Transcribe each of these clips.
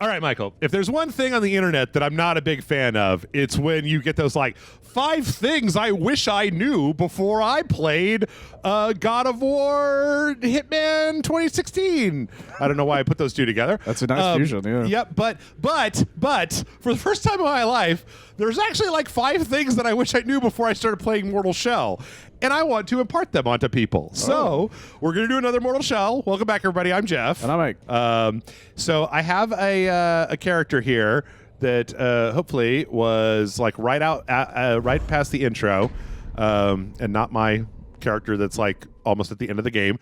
All right, Michael, if there's one thing on the internet that I'm not a big fan of, it's when you get those, like, 5 things I wish I knew before I played God of War Hitman 2016. I don't know why I put those two together. That's a nice fusion, yeah. Yep, but for the first time in my life, there's actually like 5 things that I wish I knew before I started playing Mortal Shell. And I want to impart them onto people. So we're going to do another Mortal Shell. Welcome back, everybody. I'm Jeff. And I'm Mike. So I have a character here that hopefully was like right past the intro, and not my character that's like almost at the end of the game.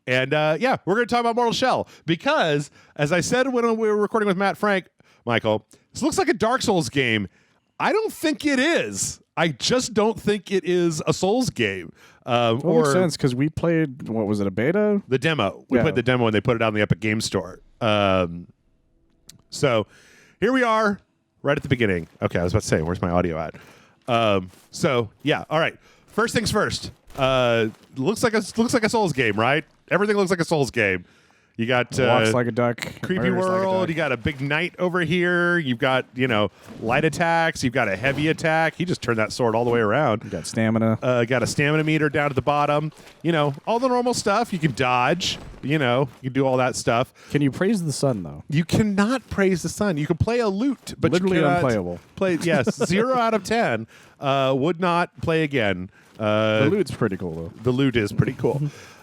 And yeah, we're going to talk about Mortal Shell because, as I said when we were recording with Matt Frank, Michael, this looks like a Dark Souls game. I don't think it is. I just don't think it is a Souls game. That makes sense because we played, what was it, a beta? The demo. We played the demo when they put it out in the Epic Game Store. So here we are right at the beginning. Okay, I was about to say, where's my audio at? So yeah, all right. First things first. Looks like a Souls game, right? Everything looks like a Souls game. You got walks like a duck, creepy world. Like you got a big knight over here. You've got light attacks. You've got a heavy attack. He just turned that sword all the way around. You got stamina. Got a stamina meter down at the bottom. All the normal stuff. You can dodge. You can do all that stuff. Can you praise the sun though? You cannot praise the sun. You can play a lute, but literally you cannot unplayable. Play 0 out of 10. Would not play again. The lute's pretty cool though. The lute is pretty cool.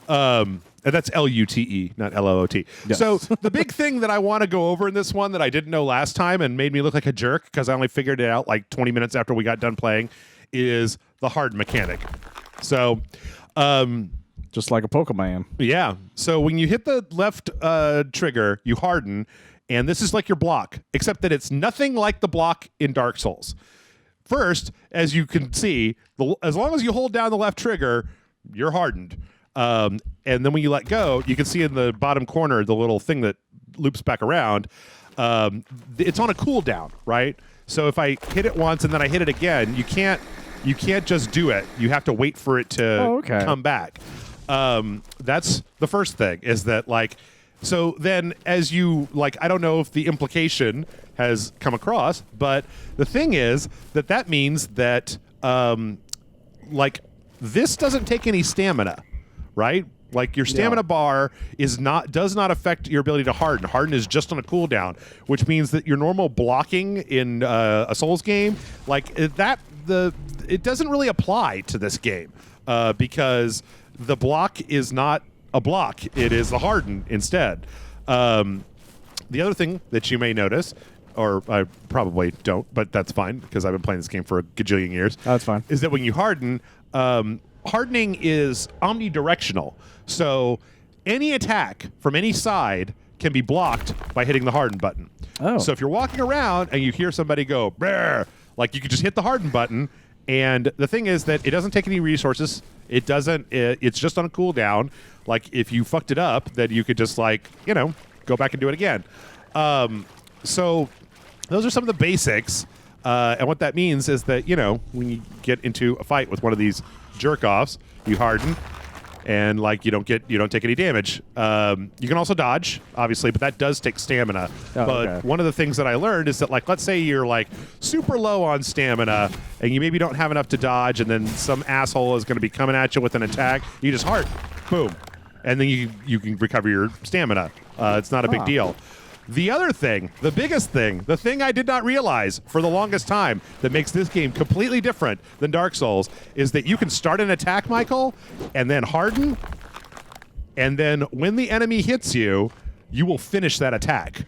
And that's L-U-T-E, not L-O-O-T. Yes. So the big thing that I want to go over in this one that I didn't know last time and made me look like a jerk because I only figured it out like 20 minutes after we got done playing is the harden mechanic. So, just like a Pokemon. Yeah. So when you hit the left trigger, you harden, and this is like your block, except that it's nothing like the block in Dark Souls. First, as you can see, as long as you hold down the left trigger, you're hardened. And then when you let go, you can see in the bottom corner the little thing that loops back around. It's on a cooldown, right? So if I hit it once and then I hit it again, you can't just do it. You have to wait for it to come back. That's the first thing. Is that like? So then, as you like, I don't know if the implication has come across, but the thing is that means that like this doesn't take any stamina. Right? Like your stamina bar does not affect your ability to harden. Harden is just on a cooldown, which means that your normal blocking in a Souls game, like it doesn't really apply to this game because the block is not a block. It is the harden instead. The other thing that you may notice, or I probably don't, but that's fine because I've been playing this game for a gajillion years. That's fine. Is that when you harden, hardening is omnidirectional. So any attack from any side can be blocked by hitting the harden button. Oh. So if you're walking around and you hear somebody go, "Brr," like you could just hit the harden button. And the thing is that it doesn't take any resources. It's just on a cooldown. Like if you fucked it up, then you could just go back and do it again. So those are some of the basics. And what that means is that, when you get into a fight with one of these jerk-offs, you harden, and you don't take any damage. You can also dodge, obviously, but that does take stamina. One of the things that I learned is that, let's say you're super low on stamina, and you maybe don't have enough to dodge, and then some asshole is going to be coming at you with an attack. You just harden, boom, and then you can recover your stamina. It's not a big deal. The other thing, the biggest thing, the thing I did not realize for the longest time that makes this game completely different than Dark Souls is that you can start an attack, Michael, and then harden, and then when the enemy hits you, you will finish that attack.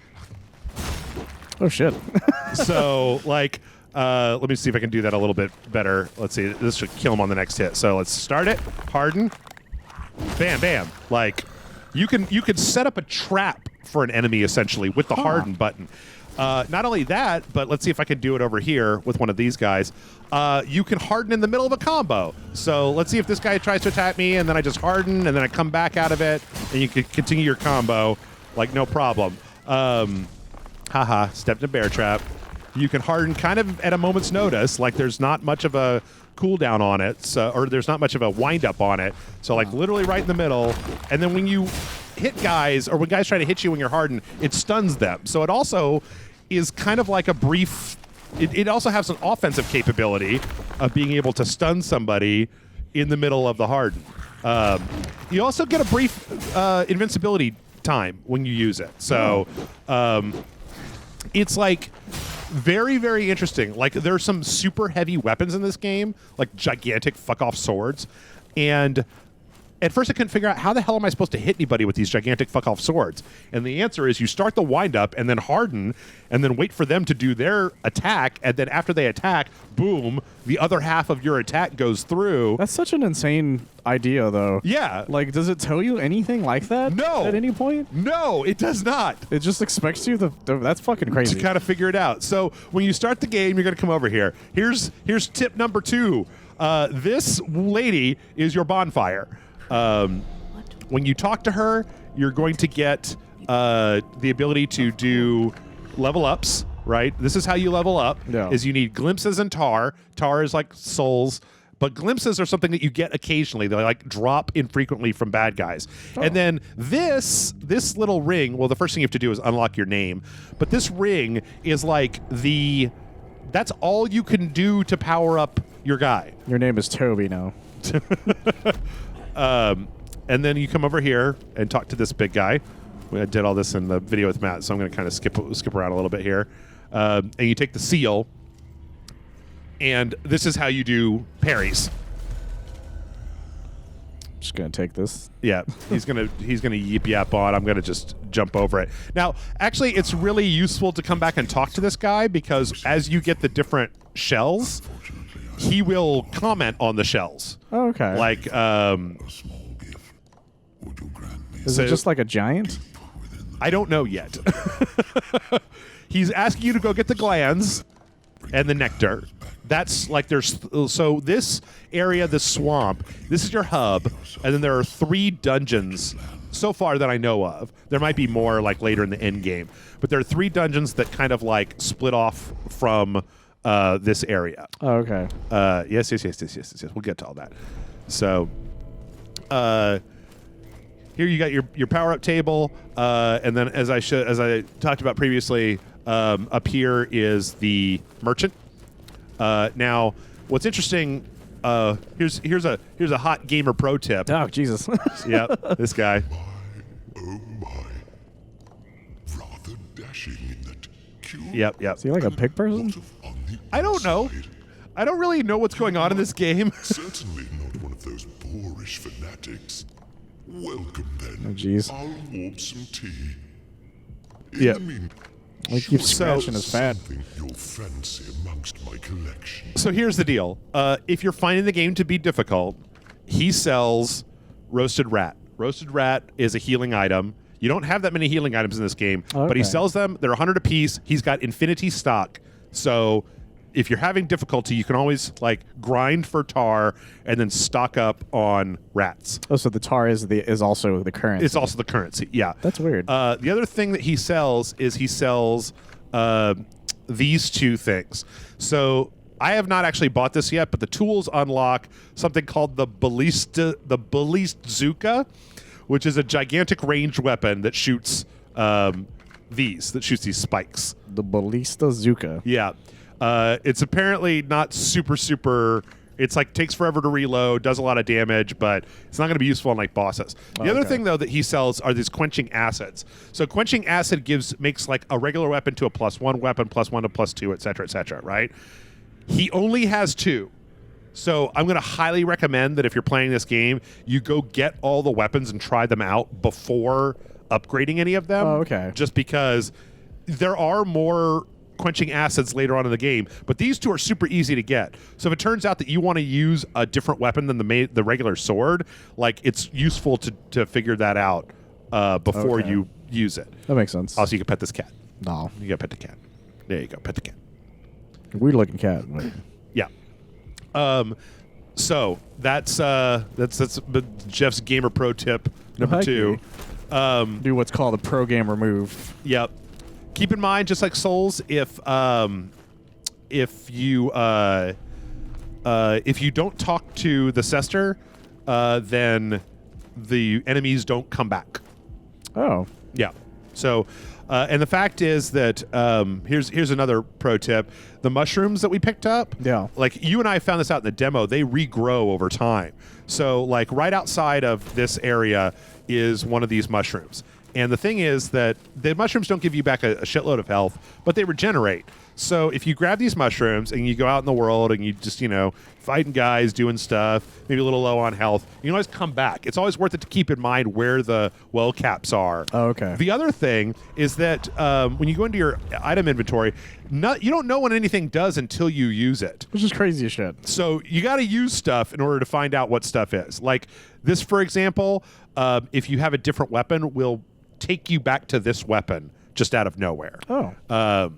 Oh, shit. So, let me see if I can do that a little bit better. Let's see. This should kill him on the next hit. So let's start it, harden, bam, bam. You can set up a trap for an enemy essentially with the harden button. Not only that, but let's see if I can do it over here with one of these guys. You can harden in the middle of a combo. So let's see if this guy tries to attack me and then I just harden and then I come back out of it and you can continue your combo no problem. Stepped in a bear trap. You can harden kind of at a moment's notice. There's not much of a cooldown on it, or there's not much of a wind up on it. So literally right in the middle. And then when you hit guys, or when guys try to hit you when you're hardened, it stuns them. So it also is kind of like a brief. It also has an offensive capability of being able to stun somebody in the middle of the harden. You also get a brief invincibility time when you use it. So it's like very, very interesting. Like there's some super heavy weapons in this game, like gigantic fuck off swords. And at first I couldn't figure out how the hell am I supposed to hit anybody with these gigantic fuck off swords? And the answer is you start the wind up and then harden and then wait for them to do their attack. And then after they attack, boom, the other half of your attack goes through. That's such an insane idea, though. Yeah. Like, does it tell you anything like that? No. At any point? No, it does not. It just expects you that's fucking crazy. To kind of figure it out. So when you start the game, you're going to come over here. Here's tip number 2. This lady is your bonfire. When you talk to her, you're going to get the ability to do level ups, right? This is how you level up, is you need glimpses and tar. Tar is like souls, but glimpses are something that you get occasionally. They like drop infrequently from bad guys. And then this little ring, well, the first thing you have to do is unlock your name, but this ring is like that's all you can do to power up your guy. Your name is Toby now. And then you come over here and talk to this big guy. I did all this in the video with Matt, so I'm going to kind of skip around a little bit here. And you take the seal, and this is how you do parries. Just gonna take this. Yeah, he's gonna yip yap on. I'm gonna just jump over it. Now, actually, it's really useful to come back and talk to this guy because as you get the different shells, he will comment on the shells. Oh, okay. Like, is it just like a giant? I don't know yet. He's asking you to go get the glands and the nectar. That's like so this area, the swamp, this is your hub, and then there are 3 dungeons so far that I know of. There might be more like later in the end game, but there are 3 dungeons that kind of like split off from this area. Oh, okay. Yes. We'll get to all that. So, here you got your power up table, and then as I talked about previously, up here is the merchant. Now, what's interesting? Here's a hot gamer pro tip. Oh, Jesus. Yep, this guy. Oh my, rather dashing in that cute. Yep. Is he like a pig person? I don't know. I don't really know what's going on in this game. Certainly not one of those boorish fanatics. Welcome then. Oh, jeez. I'll warm some tea. Yeah. In the meantime, He keeps scratching his fat. something you'll fancy amongst my collection. So here's the deal. If you're finding the game to be difficult, he sells roasted rat. Roasted rat is a healing item. You don't have that many healing items in this game, but he sells them. They're 100 apiece. He's got infinity stock. So if you're having difficulty, you can always like grind for tar and then stock up on rats. Oh, so the tar is also the currency. It's also the currency. Yeah. That's weird. The other thing that he sells is these 2 things. So I have not actually bought this yet, but the tools unlock something called the Ballistzuka, which is a gigantic ranged weapon that shoots these spikes. The Ballistzuka. Yeah. It's apparently not super. It's like takes forever to reload, does a lot of damage, but it's not going to be useful on like bosses. The other thing though that he sells are these quenching acids. So quenching acid makes like a regular weapon to a +1 weapon, +1 to +2, etc., right? He only has 2. So I'm going to highly recommend that if you're playing this game, you go get all the weapons and try them out before upgrading any of them. Oh, okay. Just because there are more quenching acids later on in the game, but these 2 are super easy to get. So if it turns out that you want to use a different weapon than the regular sword, like it's useful to figure that out before you use it. That makes sense. Also, you can pet this cat. No. You got to pet the cat. There you go. Pet the cat. Weird looking cat. Yeah. So that's Jeff's gamer pro tip number 2. Do what's called a pro gamer move. Yep. Keep in mind, just like Souls, if you don't talk to the Cester, then the enemies don't come back. Oh. Yeah. So, and the fact is that here's another pro tip: the mushrooms that we picked up. Yeah. Like you and I found this out in the demo. They regrow over time. So, like right outside of this area is one of these mushrooms. And the thing is that the mushrooms don't give you back a shitload of health, but they regenerate. So if you grab these mushrooms and you go out in the world and you just, fighting guys, doing stuff, maybe a little low on health, you can always come back. It's always worth it to keep in mind where the well caps are. Oh, okay. The other thing is that when you go into your item inventory, you don't know what anything does until you use it. Which is crazy as shit. So you got to use stuff in order to find out what stuff is. Like this, for example, if you have a different weapon, will take you back to this weapon just out of nowhere. Oh.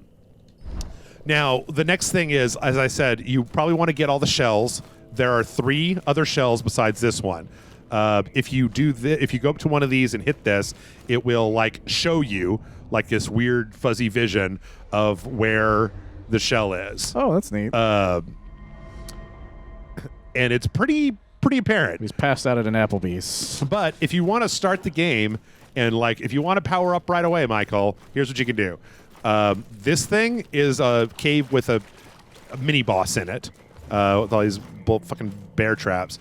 Now, the next thing is, as I said, you probably want to get all the shells. There are 3 other shells besides this one. If you if you go up to one of these and hit this, it will like show you like this weird fuzzy vision of where the shell is. Oh, that's neat. And it's pretty apparent. He's passed out at an Applebee's. But if you want to start the game and like if you want to power up right away, Michael, here's what you can do. This thing is a cave with a mini boss in it, with all these fucking bear traps.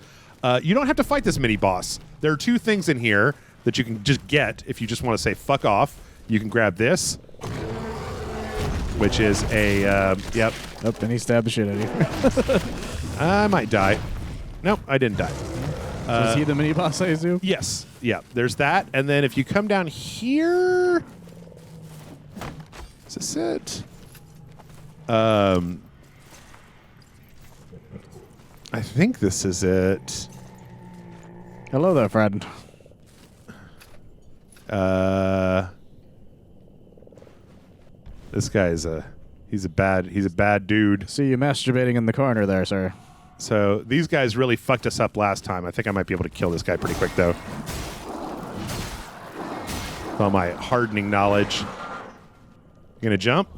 You don't have to fight this mini boss. There are 2 things in here that you can just get if you just want to say fuck off. You can grab this, which is a yep. Oh, and he stabbed the shit out of you. I might die. Nope, I didn't die. So is he the mini boss, I assume? Yes. Yeah. There's that, and then if you come down here. Is this it? I think this is it. Hello there, friend. This guy is he's a bad dude. See you masturbating in the corner there, sir. So these guys really fucked us up last time. I think I might be able to kill this guy pretty quick though. With all my hardening knowledge. You gonna jump?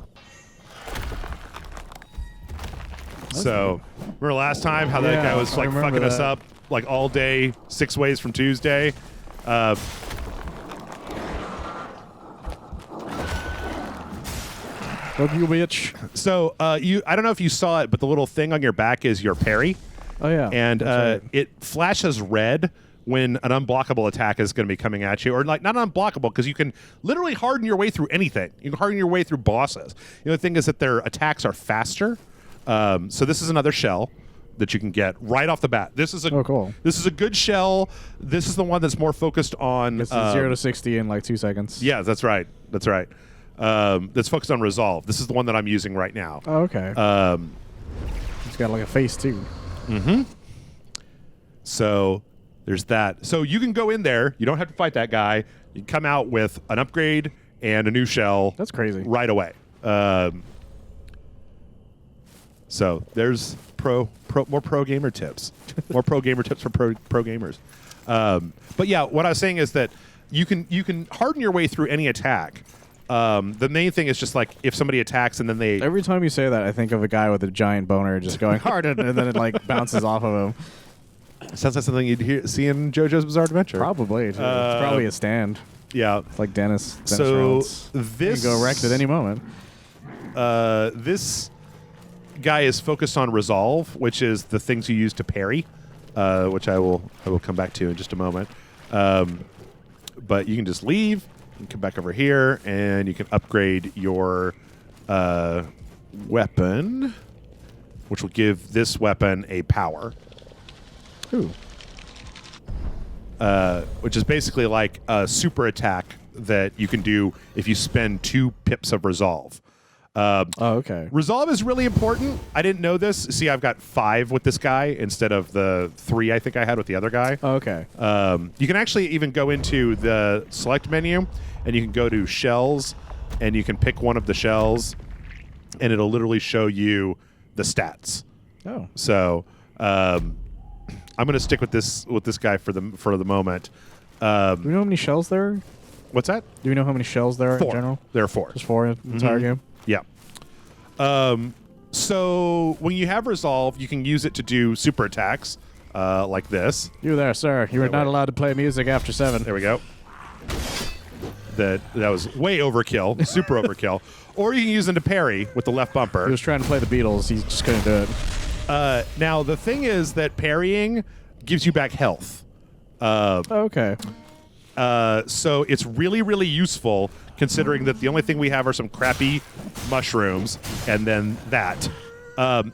So, remember last time how that guy was like fucking us up like all day, 6 ways from Tuesday? Love you, bitch. So, I don't know if you saw it, but the little thing on your back is your parry. Oh, yeah. And right. it flashes red when an unblockable attack is going to be coming at you, or like not unblockable because you can literally harden your way through anything. You can harden your way through bosses. The only thing is that their attacks are faster. So this is another shell that you can get right off the bat. This is cool. This is a good shell. This is the one that's more focused on it's 0 to 60 in like 2 seconds. Yeah, that's right. That's right. That's focused on resolve. This is the one that I'm using right now. Oh, okay. It's got like a face too. Mm-hmm. So there's that. So you can go in there. You don't have to fight that guy. You can come out with an upgrade and a new shell. That's crazy. Right away. So there's more pro gamer tips. More pro gamer tips for pro gamers. But yeah, what I was saying is that you can harden your way through any attack. The main thing is just like if somebody attacks and then they... Every time you say that, I think of a guy with a giant boner just going harden and then it like bounces off of him. Sounds like something you'd see in JoJo's Bizarre Adventure. Probably. It's probably a stand. Yeah. It's like Dennis So Reynolds. this... You can go wrecked at any moment. This guy is focused on resolve, which is the things you use to parry, which I will come back to in just a moment. But you can just leave. You can come back over here, and you can upgrade your weapon, which will give this weapon a power. Ooh. Which is basically like a super attack that you can do if you spend 2 pips of resolve. Okay. Resolve is really important. I didn't know this. See, I've got 5 with this guy instead of the 3 I think I had with the other guy. Okay. You can actually even go into the select menu, and you can go to shells, and you can pick one of the shells, and it'll literally show you the stats. Oh. So I'm going to stick with this guy for the moment. Do we know how many shells there are? What's that? Do we know how many shells there are 4. in general? There are 4. Just 4 in the entire game? Yeah. So when you have resolve, you can use it to do super attacks, like this. You there, sir. You are not allowed to play music after 7. There we go. that was way overkill, super overkill. Or you can use them to parry with the left bumper. He was trying to play the Beatles. He just couldn't do it. Now, the thing is that parrying gives you back health. Okay. So it's really, really useful considering that the only thing we have are some crappy mushrooms and then that.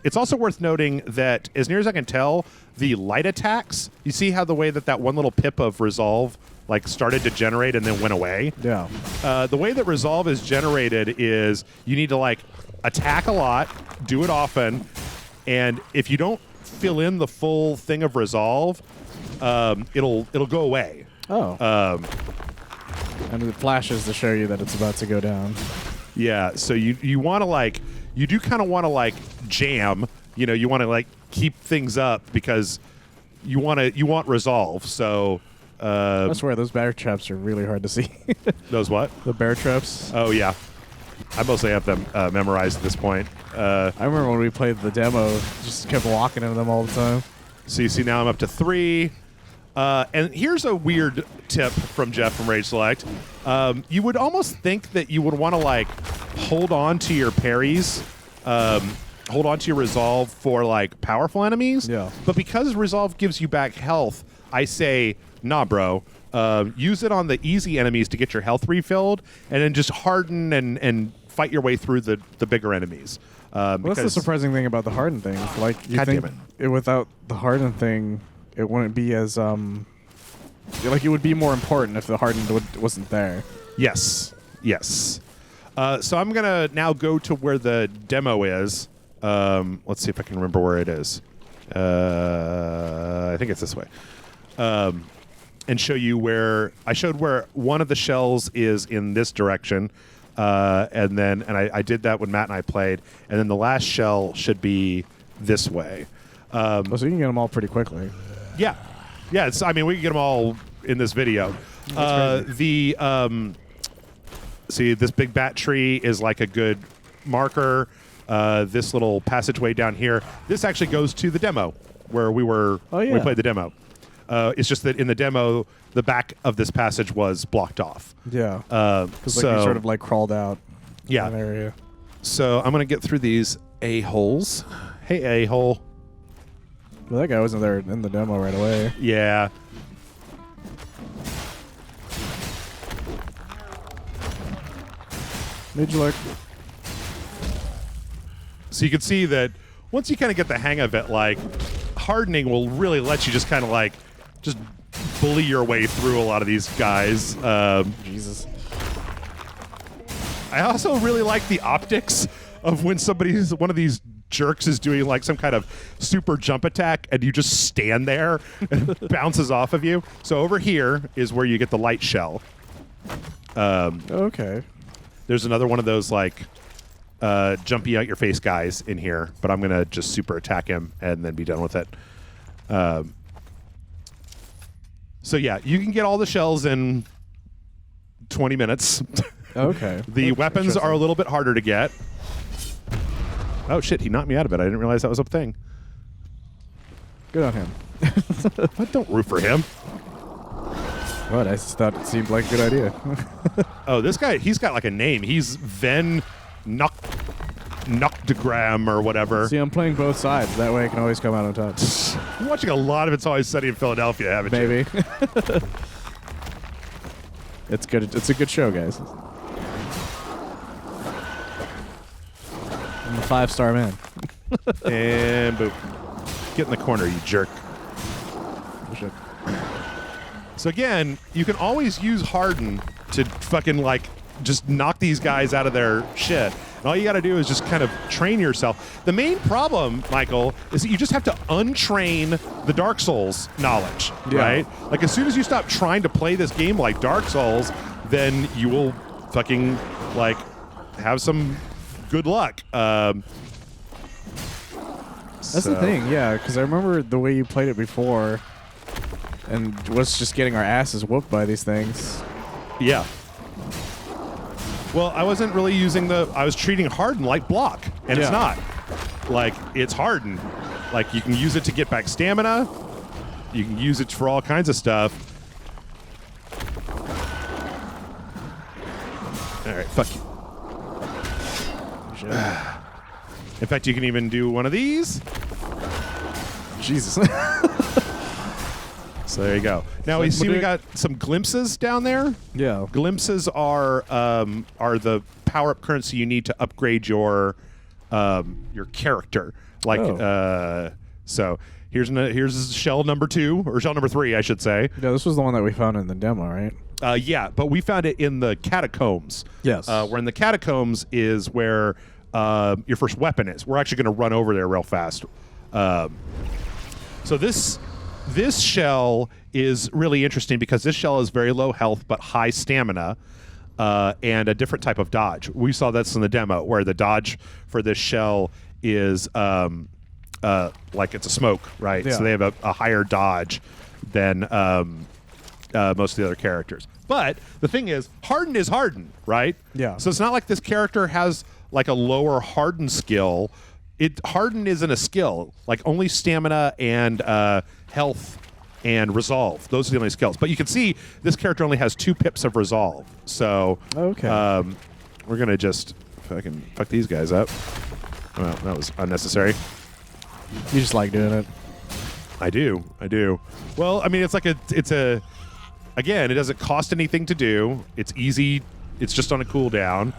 It's also worth noting that, as near as I can tell, the light attacks, you see how the way that one little pip of resolve like started to generate and then went away? Yeah. The way that resolve is generated is you need to like attack a lot, do it often, and if you don't fill in the full thing of resolve, it'll go away. Oh. And it flashes to show you that it's about to go down. Yeah, so you want to like, you do kind of want to like jam, you want to like keep things up because you want resolve. So I swear those bear traps are really hard to see. those what? The bear traps. Oh yeah, I mostly have them memorized at this point. I remember when we played the demo, just kept walking into them all the time. So you see now I'm up to 3. And here's a weird tip from Jeff from Rage Select. You would almost think that you would want to like hold on to your parries, hold on to your resolve for like powerful enemies. Yeah. But because resolve gives you back health, I say, nah, bro. Use it on the easy enemies to get your health refilled, and then just harden and fight your way through the bigger enemies. Well, that's the surprising thing about the harden thing. Like, you God think damn without the harden thing, it wouldn't be as like it would be more important if the harden wasn't there. Yes. So I'm gonna now go to where the demo is. Let's see if I can remember where it is. I think it's this way. And show you where I showed where one of the shells is in this direction. And I did that when Matt and I played. And then the last shell should be this way. So you can get them all pretty quickly. Yeah. I mean, we can get them all in this video. See, this big bat tree is like a good marker. This little passageway down here, this actually goes to the demo where we played the demo. It's just that in the demo, the back of this passage was blocked off. Yeah. Because you sort of like crawled out. Yeah. That area. So I'm gonna get through these a-holes. Hey, a-hole. Well, that guy wasn't there in the demo right away. Yeah. Midge-look. So you can see that once you kind of get the hang of it, like, hardening will really let you just kind of like just bully your way through a lot of these guys. Jesus. I also really like the optics of when one of these jerks is doing like some kind of super jump attack and you just stand there and it bounces off of you. So over here is where you get the light shell. Okay. There's another one of those like jumpy out your face guys in here, but I'm gonna just super attack him and then be done with it. So yeah, you can get all the shells in 20 minutes. Okay. The weapons are a little bit harder to get. Oh shit, he knocked me out of it. I didn't realize that was a thing. Good on him. What? Don't root for him. What? I just thought it seemed like a good idea. Oh, this guy, he's got like a name. He's Ven Noctogram or whatever. See, I'm playing both sides. That way I can always come out on top. You're watching a lot of It's Always Sunny in Philadelphia, haven't you? Maybe. It's good. It's a good show, guys. I'm a 5-star man. And boop. Get in the corner, you jerk. Oh, shit. So again, you can always use harden to fucking like just knock these guys out of their shit. And all you got to do is just kind of train yourself. The main problem, Michael, is that you just have to untrain the Dark Souls knowledge, right? Like as soon as you stop trying to play this game like Dark Souls, then you will fucking like have some good luck. That's the thing, yeah, because I remember the way you played it before and was just getting our asses whooped by these things. Yeah. Well, I wasn't really using I was treating harden like block, and it's not. Like, it's harden. Like, you can use it to get back stamina. You can use it for all kinds of stuff. All right, fuck you. Shit. In fact, you can even do one of these. Jesus. So there you go. Now we see we got some glimpses down there. Yeah. Glimpses are the power-up currency you need to upgrade your character. Like so here's shell number 2 or shell number 3, I should say. Yeah, this was the one that we found in the demo, right? Yeah, but we found it in the catacombs. Yes. Where in the catacombs is where your first weapon is. We're actually going to run over there real fast. So this shell is really interesting because this shell is very low health but high stamina and a different type of dodge. We saw this in the demo where the dodge for this shell is like it's a smoke, right? Yeah. So they have a higher dodge than most of the other characters. But the thing is, harden is harden, right? Yeah. So it's not like this character has like a lower harden skill. Harden isn't a skill. Like only stamina and health and resolve. Those are the only skills. But you can see this character only has 2 pips of resolve. So Okay. we're gonna just fucking fuck these guys up. Well, that was unnecessary. You just like doing it. I do. Well, I mean, it's again, it doesn't cost anything to do. It's easy. It's just on a cooldown.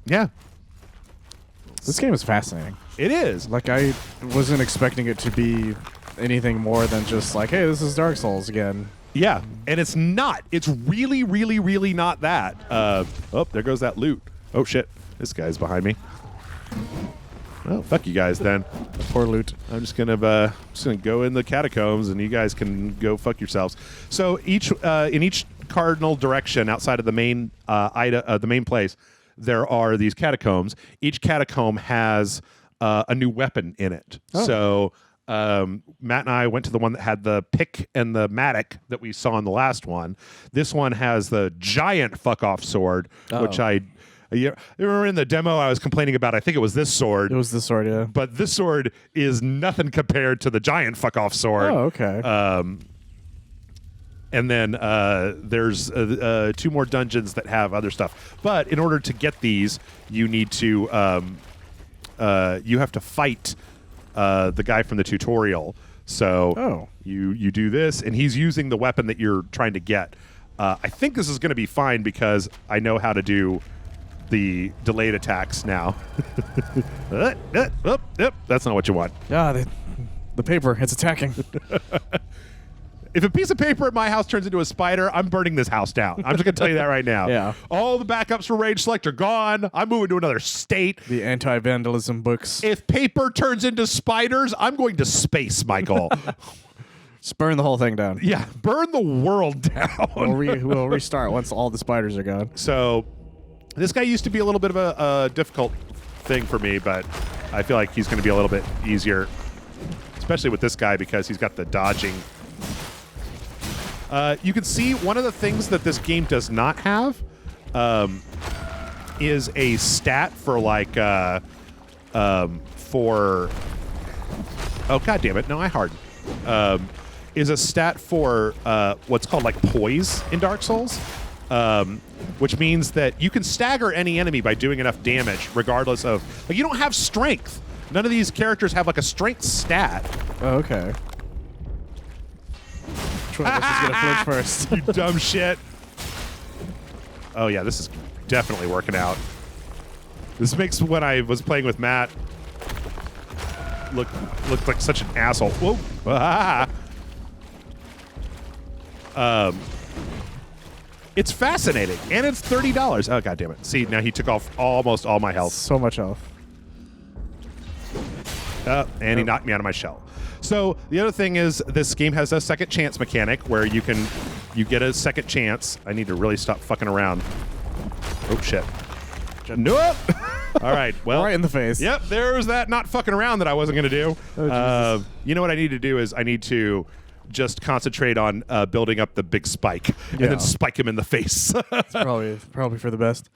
Yeah. This game is fascinating. It is. Like, I wasn't expecting it to be anything more than just like, hey, this is Dark Souls again. Yeah, and it's not. It's really, really, really not that. Oh, there goes that loot. Oh, shit. This guy's behind me. Well, fuck you guys then. Poor loot. I'm just gonna go in the catacombs, and you guys can go fuck yourselves. So in each cardinal direction outside of the main the main place, there are these catacombs. Each catacomb has a new weapon in it. Oh. So Matt and I went to the one that had the pick and the mattock that we saw in the last one. This one has the giant fuck off sword, which you remember in the demo I was complaining about. I think it was this sword. It was the sword, yeah. But this sword is nothing compared to the giant fuck off sword. Oh, okay. And then there's 2 more dungeons that have other stuff. But in order to get these, you need to you have to fight the guy from the tutorial. So you do this, and he's using the weapon that you're trying to get. I think this is going to be fine because I know how to do the delayed attacks now. That's not what you want. Yeah, the paper, it's attacking. If a piece of paper at my house turns into a spider, I'm burning this house down. I'm just going to tell you that right now. Yeah. All the backups for Rage Select are gone. I'm moving to another state. The anti-vandalism books. If paper turns into spiders, I'm going to space, Michael. Just burn the whole thing down. Yeah, burn the world down. We'll restart once all the spiders are gone. So this guy used to be a little bit of a difficult thing for me, but I feel like he's going to be a little bit easier, especially with this guy because he's got the dodging. You can see one of the things that this game does not have is a stat for like for oh god damn it, no, I hardened. Is a stat for what's called like poise in Dark Souls, which means that you can stagger any enemy by doing enough damage regardless of like you don't have strength. None of these characters have like a strength stat. Oh, okay. Which one of us is going to flinch first? You dumb shit. Oh yeah, this is definitely working out. This makes when I was playing with Matt look like such an asshole. Whoa. It's fascinating, and it's $30. Oh god damn it! See, now he took off almost all my health. So much health. And he knocked me out of my shell. So the other thing is this game has a second chance mechanic where you get a second chance. I need to really stop fucking around. Oh shit. Nope. All right. Well, Right in the face. Yep. There's that not fucking around that I wasn't going to do. Oh, you know what I need to do is I need to just concentrate on building up the big spike and then spike him in the face. It's probably for the best.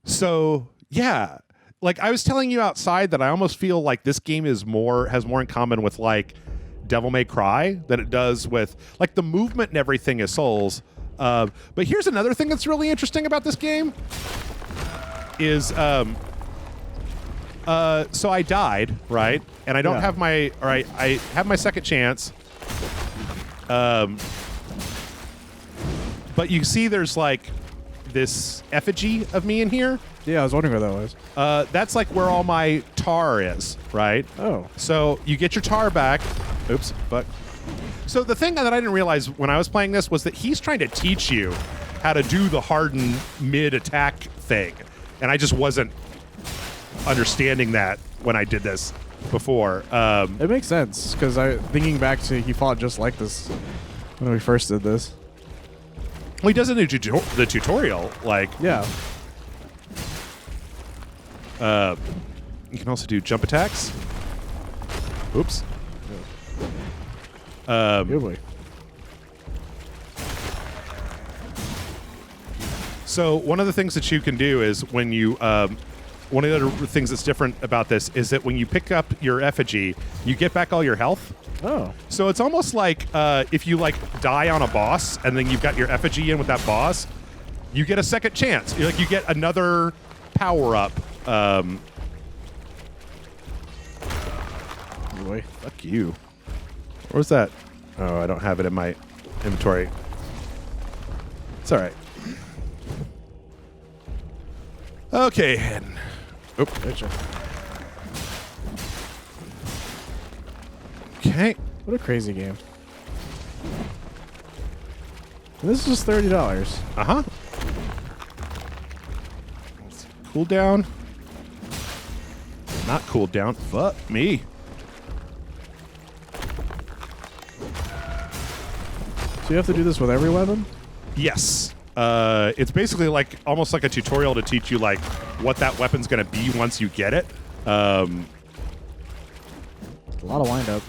So yeah, like I was telling you outside that I almost feel like this game has more in common with like Devil May Cry than it does with like the movement and everything is Souls. But here's another thing that's really interesting about this game is so I died, right? And I don't have my I have my second chance. But you see there's like this effigy of me in here. Yeah, I was wondering where that was. That's like where all my tar is, right? Oh. So you get your tar back. Oops, fuck. So the thing that I didn't realize when I was playing this was that he's trying to teach you how to do the harden mid-attack thing. And I just wasn't understanding that when I did this before. It makes sense, because thinking back to he fought just like this when we first did this. Well, he does it in the tutorial, like... Yeah. You can also do jump attacks. Oops. Good boy. So one of the things that you can do is when you... one of the other things that's different about this is that when you pick up your effigy, you get back all your health. Oh. So it's almost like if you like die on a boss and then you've got your effigy in with that boss, you get a second chance. You get another power up. Boy. Fuck you. Where's that? Oh, I don't have it in my inventory. It's all right. Okay. And, Gotcha. okay. What a crazy game. And this is just $30. Uh-huh. Cool down. Not cool down. Fuck me. So you have to do this with every weapon? Yes. It's basically like almost like a tutorial to teach you like what that weapon's going to be once you get it. A lot of wind up.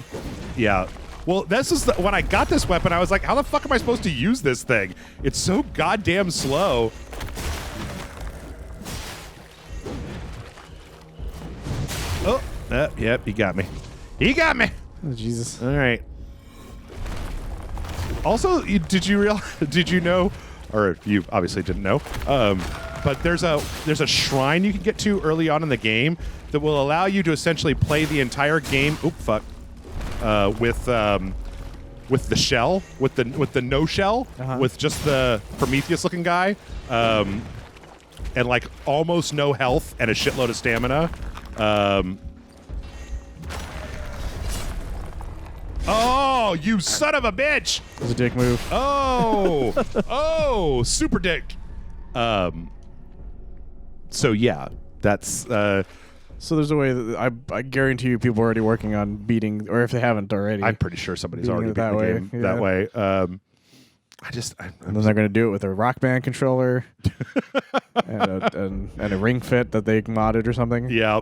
Yeah. Well, this is when I got this weapon, I was like, how the fuck am I supposed to use this thing? It's so goddamn slow. Oh, yep, he got me. He got me. Oh, Jesus. All right. Also, did you know, or you obviously didn't know, but there's a shrine you can get to early on in the game that will allow you to essentially play the entire game. Oop, fuck. With the shell, with the no shell, with just the Prometheus-looking guy, and like almost no health and a shitload of stamina. Oh, you son of a bitch! It was a dick move. Oh, oh, super dick. So yeah, that's. So there's a way that I guarantee you people are already working on beating, or if they haven't already. I'm pretty sure somebody's beating already it beaten the game that way. And then they're going to do it with a Rock Band controller and a ring fit that they modded or something. Yeah.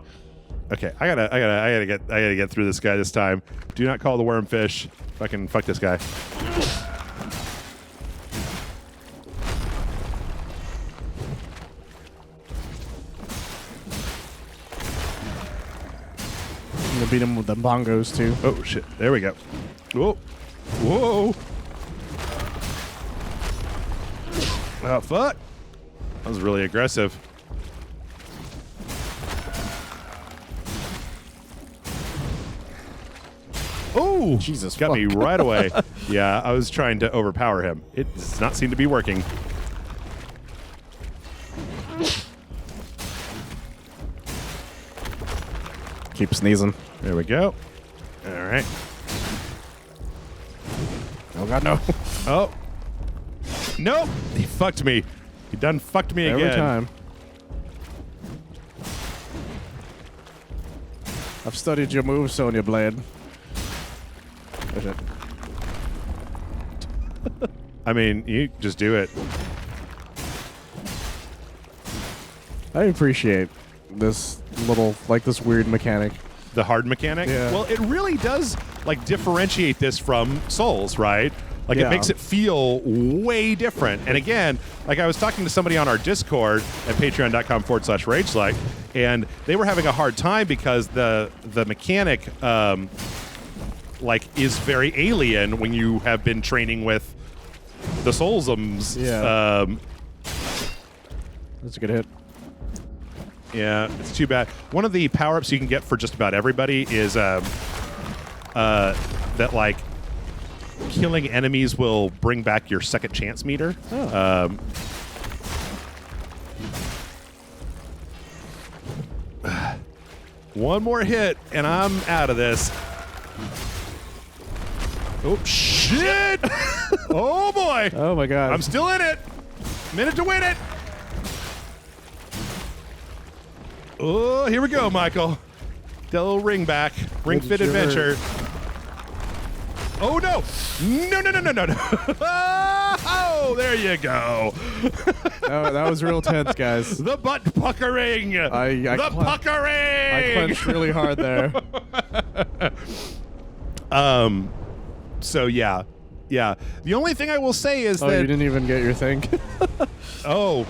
Okay, I gotta get through this guy this time. Do not call the wormfish. Fucking fuck this guy. I'm going to beat him with the bongos too. Oh shit! There we go. Whoa, whoa. Oh fuck! That was really aggressive. Oh, Jesus, got fuck. me right away. Yeah, I was trying to overpower him. It does not seem to be working. Keep sneezing. There we go. All right. Oh God, no! Oh. Nope. He fucked me. He done fucked me Every again. time. I've studied your moves, Sonya Blade. Oh, shit. I mean, you just do it. I appreciate this little, like this weird mechanic. The hard mechanic? Yeah. Well, it really does like differentiate this from Souls, right? Like Yeah. it makes it feel way different. And again, like I was talking to somebody on our Discord at patreon.com/rageslike, and they were having a hard time because the mechanic like is very alien when you have been training with the soulsums. Yeah. That's a good hit. Yeah, it's too bad. One of the power-ups you can get for just about everybody is that, like, killing enemies will bring back your second chance meter. Oh. One more hit, and I'm out of this. Oh, shit! Oh, boy! Oh, my God. I'm still in it. Minute to win it. Oh, here we go, Michael. Little ring back. Ring Fit you Adventure. Oh, no. No. Oh, there you go. That was real tense, guys. The butt puckering. The puckering. I clenched really hard there. So, yeah. The only thing I will say is Oh, that... you didn't even get your thing? Oh,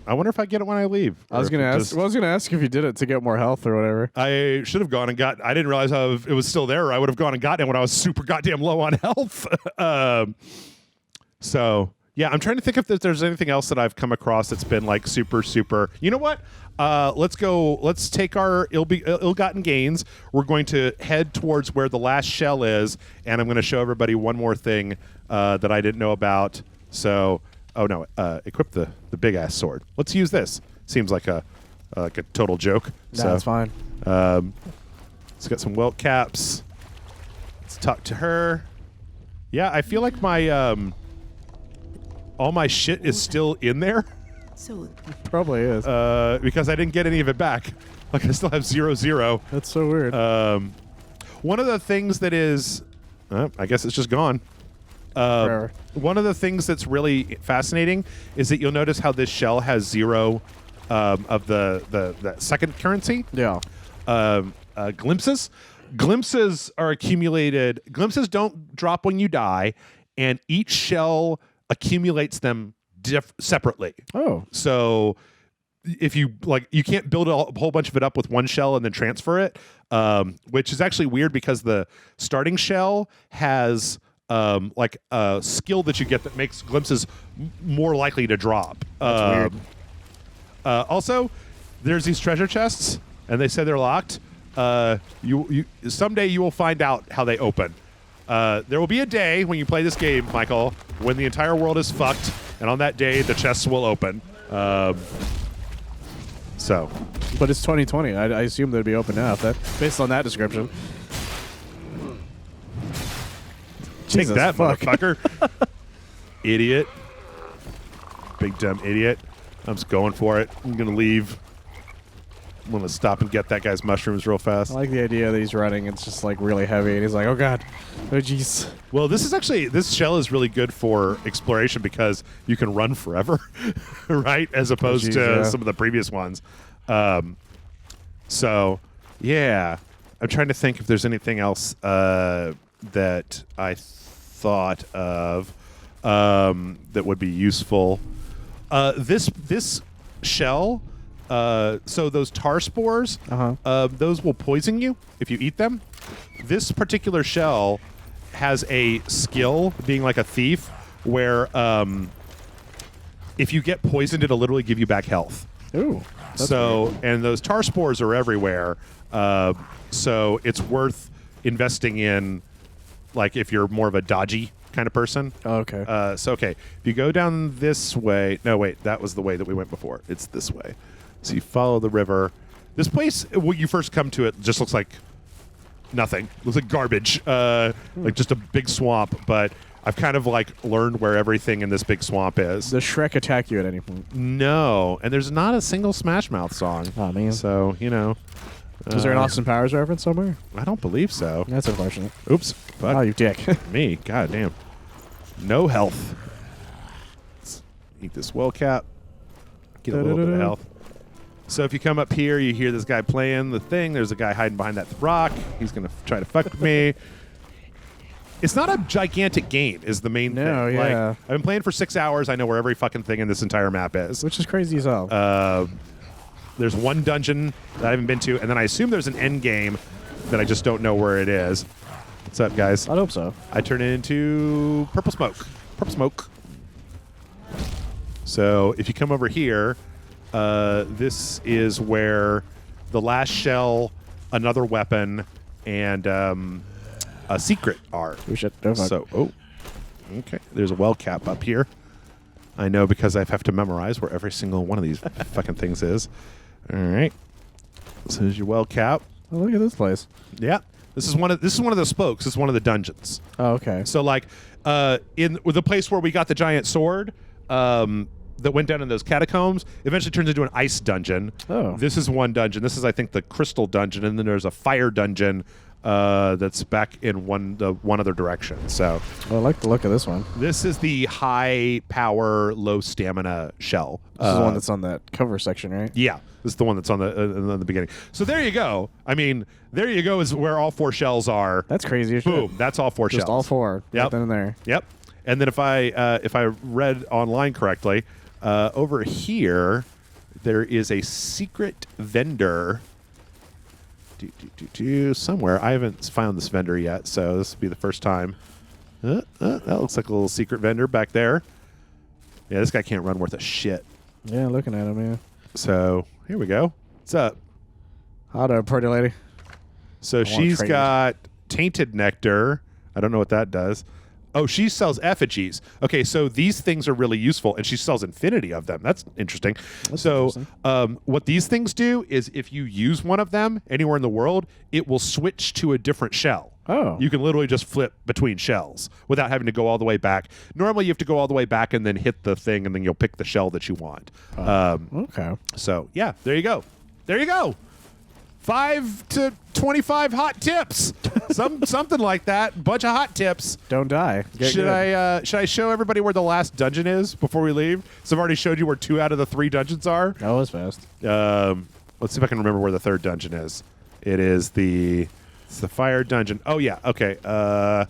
I wonder if I get it when I leave. I was gonna ask if you did it to get more health or whatever. I should have gone and got. I didn't realize how it was still there. I would have gone and gotten it when I was super goddamn low on health. So yeah, I'm trying to think if there's anything else that I've come across that's been like super. You know what? Let's go. Let's take our ill-gotten gains. We're going to head towards where the last shell is, and I'm going to show everybody one more thing that I didn't know about. So. Oh no! Equip the big ass sword. Let's use this. Seems like a total joke. That's fine. It's got some welt caps. Let's talk to her. Yeah, I feel like my all my shit is still in there. So Probably is. Because I didn't get any of it back. Like I still have 0. That's so weird. One of the things that is, I guess it's just gone. Forever. One of the things that's really fascinating is that you'll notice how this shell has 0 of the second currency. Yeah. Glimpses. Glimpses are accumulated. Glimpses don't drop when you die, and each shell accumulates them separately. Oh. So if you you can't build a whole bunch of it up with one shell and then transfer it, which is actually weird because the starting shell has like a skill that you get that makes glimpses more likely to drop. That's weird. Also, there's these treasure chests, and they say they're locked. You someday you will find out how they open. There will be a day when you play this game, Michael, when the entire world is fucked, and on that day the chests will open. So, But it's 2020. I assume they'd be open now, based on that description. take Jesus, that, fuck. motherfucker. Idiot. Big dumb idiot. I'm just going for it. I'm going to leave. I'm going to stop and get that guy's mushrooms real fast. I like the idea that he's running. It's just like really heavy, and he's like, "Oh God, oh jeez." Well, this shell is really good for exploration because you can run forever, right? As opposed to some of the previous ones. So, yeah. I'm trying to think if there's anything else that I thought of that would be useful. This shell, so those tar spores, those will poison you if you eat them. This particular shell has a skill, being like a thief, where if you get poisoned, it'll literally give you back health. Ooh. So, and those tar spores are everywhere. So it's worth investing in, like, if you're more of a dodgy kind of person. Oh, okay. Okay. If you go down this way, no, wait, that was the way that we went before. It's this way. So you follow the river. This place, when you first come to it, just looks like nothing. It looks like garbage, like just a big swamp. But I've kind of like learned where everything in this big swamp is. Does Shrek attack you at any point? No, and there's not a single Smash Mouth song. Oh man. So you know. Is there an Austin Powers reference somewhere? I don't believe so. That's unfortunate. Oops. Fuck Oh, you dick. me. God damn. No health. Let's eat this well cap. Get a little bit of health. So if you come up here, you hear this guy playing the thing. There's a guy hiding behind that rock. He's going to try to fuck with me. It's not a gigantic game is the main thing. No, yeah. Like, I've been playing for 6 hours. I know where every fucking thing in this entire map is. Which is crazy as hell. There's one dungeon that I haven't been to, and then I assume there's an end game that I just don't know where it is. What's up, guys? I hope so. I turn it into purple smoke. Purple smoke. So if you come over here, this is where the last shell, another weapon, and a secret are. We should. Oh, fuck. So, okay. There's a well cap up here. I know because I have to memorize where every single one of these fucking things is. All right. So here's your well cap. Oh, look at this place. Yeah. This is one of the spokes. This is one of the dungeons. Oh, okay. So like in the place where we got the giant sword that went down in those catacombs, eventually turns into an ice dungeon. Oh. This is one dungeon. This is, I think, the crystal dungeon, and then there's a fire dungeon that's back in one other direction. So Well, I like the look of this one. this is the high power, low stamina shell. This is the one that's on that cover section, right? Yeah, this is the one that's on the beginning. So there you go. I mean, there you go is where all 4 shells are. That's crazy as shit. Boom. That's all 4 Just shells. all 4. Yep. Right then and there. Yep. And then if I read online correctly, over here there is a secret vendor. Somewhere. I haven't found this vendor yet, so this will be the first time. That looks like a little secret vendor back there. Yeah, this guy can't run worth a shit. Yeah, looking at him, yeah. So here we go. What's up? How to pretty lady? So she's trade. got tainted nectar. I don't know what that does. Oh, she sells effigies. Okay, so these things are really useful, and she sells infinity of them. That's interesting. What these things do is if you use one of them anywhere in the world, it will switch to a different shell. Oh. You can literally just flip between shells without having to go all the way back. Normally, you have to go all the way back and then hit the thing, and then you'll pick the shell that you want. Okay. So, yeah, there you go. There you go. 5 to 25 hot tips. Something like that. Bunch of hot tips. Don't die. Get Should good. I show everybody where the last dungeon is before we leave? So I've already showed you where 2 out of the 3 dungeons are. That was fast. Let's see if I can remember where the 3rd dungeon is. It's the fire dungeon. Oh yeah, okay. My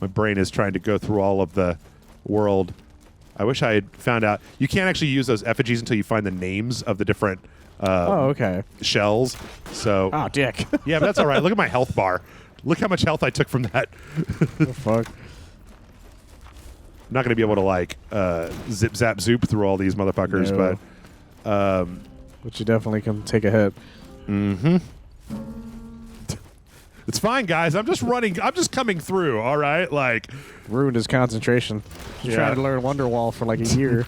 brain is trying to go through all of the world. I wish I had found out. You can't actually use those effigies until you find the names of the different Okay. shells. So Oh, dick. yeah, but that's all right. Look at my health bar. Look how much health I took from that. Oh, fuck. I'm not going to be able to like zip zap zoop through all these motherfuckers, No. but But you definitely can take a hit. it's fine, guys. I'm just coming through. All right, like Ruined his concentration. He's Yeah. trying to learn Wonderwall for like a year.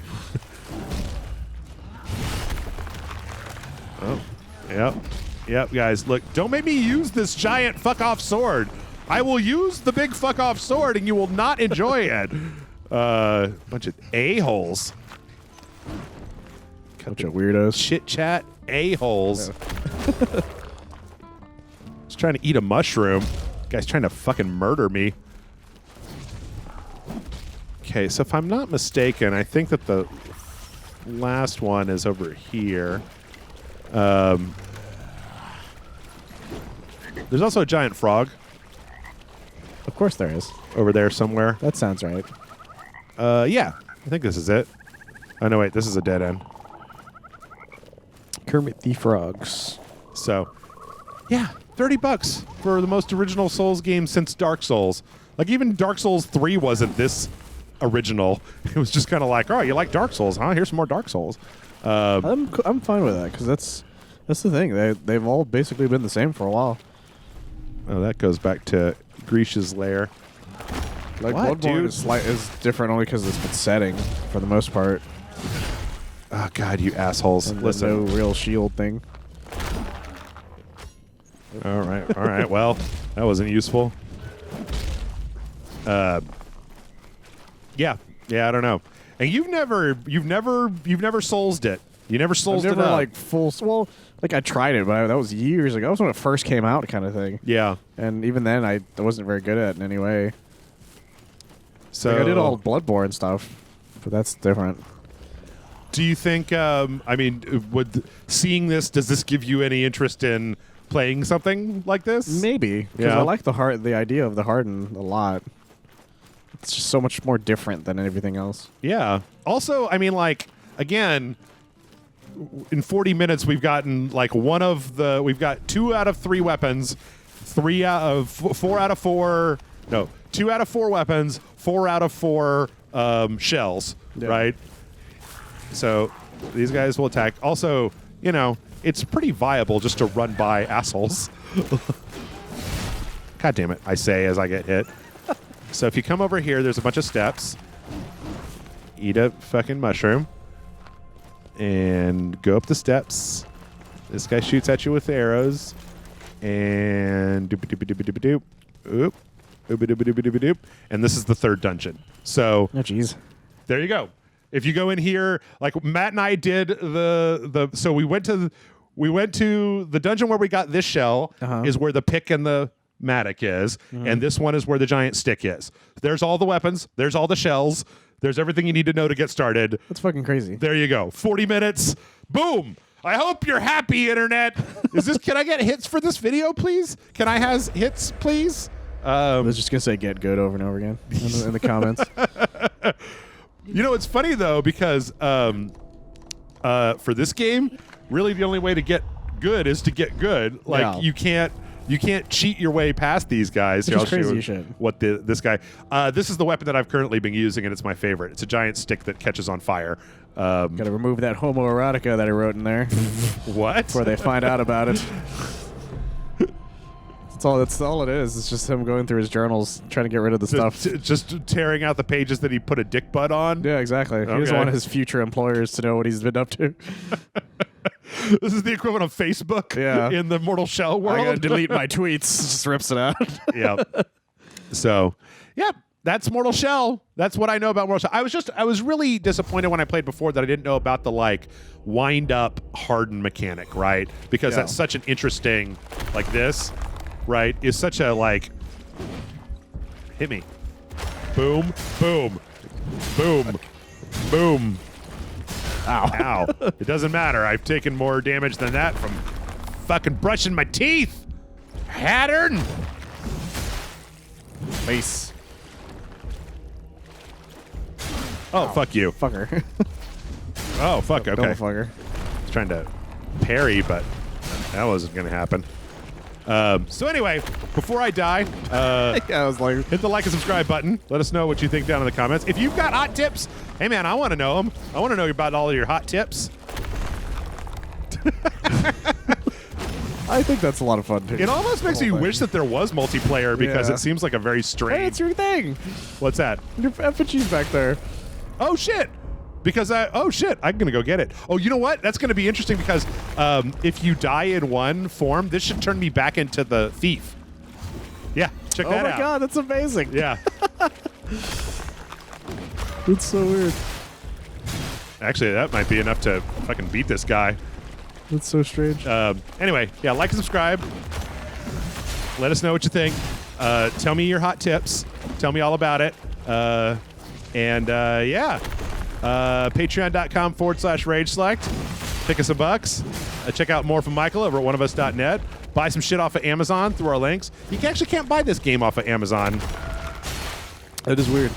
Yep, guys. Look, don't make me use this giant fuck off sword. I will use the big fuck off sword, and you will not enjoy it. Bunch of a-holes. Bunch of weirdos. Chit chat a-holes. Just trying to eat a mushroom. Guy's trying to fucking murder me. Okay, so if I'm not mistaken, I think that the last one is over here. There's also a giant frog Of course there is. over there somewhere. That sounds right. Yeah, I think this is it. Oh, no, wait, this is a dead end. Kermit the Frogs. So, yeah, $30 for the most original Souls game since Dark Souls. Like, even Dark Souls 3 wasn't this original. It was just kind of like, oh, you like Dark Souls, huh? Here's some more Dark Souls. I'm fine with that because that's the thing. They've all basically been the same for a while. Oh, that goes back to Grisha's lair. Like What, Bloodborne dude? is different only because it's been setting for the most part. Oh, God, you assholes. And Listen. no real shield thing. All right. Well, that wasn't useful. Yeah, I don't know. And you've never soulsed it. You never I've soulsed never it up. like full. Well, like I tried it, but that was years ago. That was when it first came out, kind of thing. Yeah. And even then, I wasn't very good at it in any way. So Like I did all Bloodborne stuff, but that's different. Do you think? I mean, seeing this, does this give you any interest in playing something like this? Maybe because Yeah. I like the idea of the harden a lot. It's just so much more different than everything else. Yeah. Also, I mean, like again, in 40 minutes, we've gotten like we've got 2 out of 3 weapons, 4 out of 4. No, 2 out of 4 weapons, 4 out of 4 shells. Yeah. Right. So these guys will attack. Also, you know, it's pretty viable just to run by assholes. God damn it, I say as I get hit. So if you come over here, there's a bunch of steps. Eat a fucking mushroom. And go up the steps. This guy shoots at you with arrows. And doop-a-doop-a-doop-a-doop. Oop. Oop-a-doop-a-doop-a-doop. And this is the third dungeon. So Oh, jeez. there you go. If you go in here, like Matt and I did so we went to the dungeon where we got this shell is where the pick and the mattock is, and this one is where the giant stick is. There's all the weapons, there's all the shells, there's everything you need to know to get started. That's fucking crazy. There you go. 40 minutes. Boom. I hope you're happy, internet. Can I get hits for this video, please? Can I have hits, please? I was just gonna say "get good" over and over again in the comments. You know, it's funny though because for this game, really the only way to get good is to get good. Like you can't cheat your way past these guys. Which Here, is crazy shit. What this guy. This is the weapon that I've currently been using, and it's my favorite. It's a giant stick that catches on fire. Gotta remove that homoerotica that I wrote in there What? before they find out about it. That's all it is. It's just him going through his journals, trying to get rid of the stuff. Just tearing out the pages that he put a dick butt on. Yeah, exactly. He doesn't want his future employers to know what he's been up to. This is the equivalent of Facebook in the Mortal Shell world. I gotta delete my tweets. Just rips it out. Yeah. So, yeah, that's Mortal Shell. That's what I know about Mortal Shell. I was really disappointed when I played before that I didn't know about the like wind up harden mechanic, right? Because that's such an interesting like this, right? Is such a like hit me. Boom, boom, boom, boom. Ow. Ow. It doesn't matter. I've taken more damage than that from fucking brushing my teeth. Pattern. Face. Oh, fuck you. Fucker. Oh, fuck. Okay. Double fucker. I was trying to parry, but that wasn't going to happen. So anyway, before I die, I was like, hit the like and subscribe button. Let us know what you think down in the comments. If you've got hot tips, hey man, I want to know them. I want to know about all of your hot tips. I think that's a lot of fun too. It almost makes you wish that there was multiplayer because it seems like a very strange. Hey, it's your thing. What's that? Your effigy's back there. Oh shit! Because I'm gonna go get it. Oh, you know what? That's gonna be interesting because if you die in one form, this should turn me back into the thief. Yeah, check that out. Oh my god, that's amazing. Yeah. It's so weird. Actually, that might be enough to fucking beat this guy. That's so strange. Anyway, yeah, like and subscribe. Let us know what you think. Tell me your hot tips. Tell me all about it. Patreon.com/RageSelect. Pick us some bucks. Check out more from Michael over at oneofus.net. Buy some shit off of Amazon through our links. You actually can't buy this game off of Amazon. That is weird.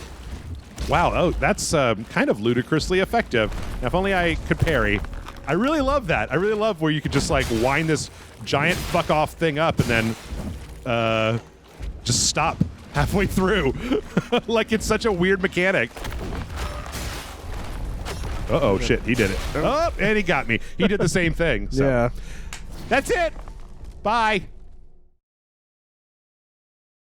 Wow, oh, that's kind of ludicrously effective. Now, if only I could parry. I really love that. I really love where you could just like wind this giant fuck off thing up and then just stop halfway through. Like it's such a weird mechanic. Uh-oh, shit, he did it. Oh, and he got me. He did the same thing. So. Yeah. That's it. Bye.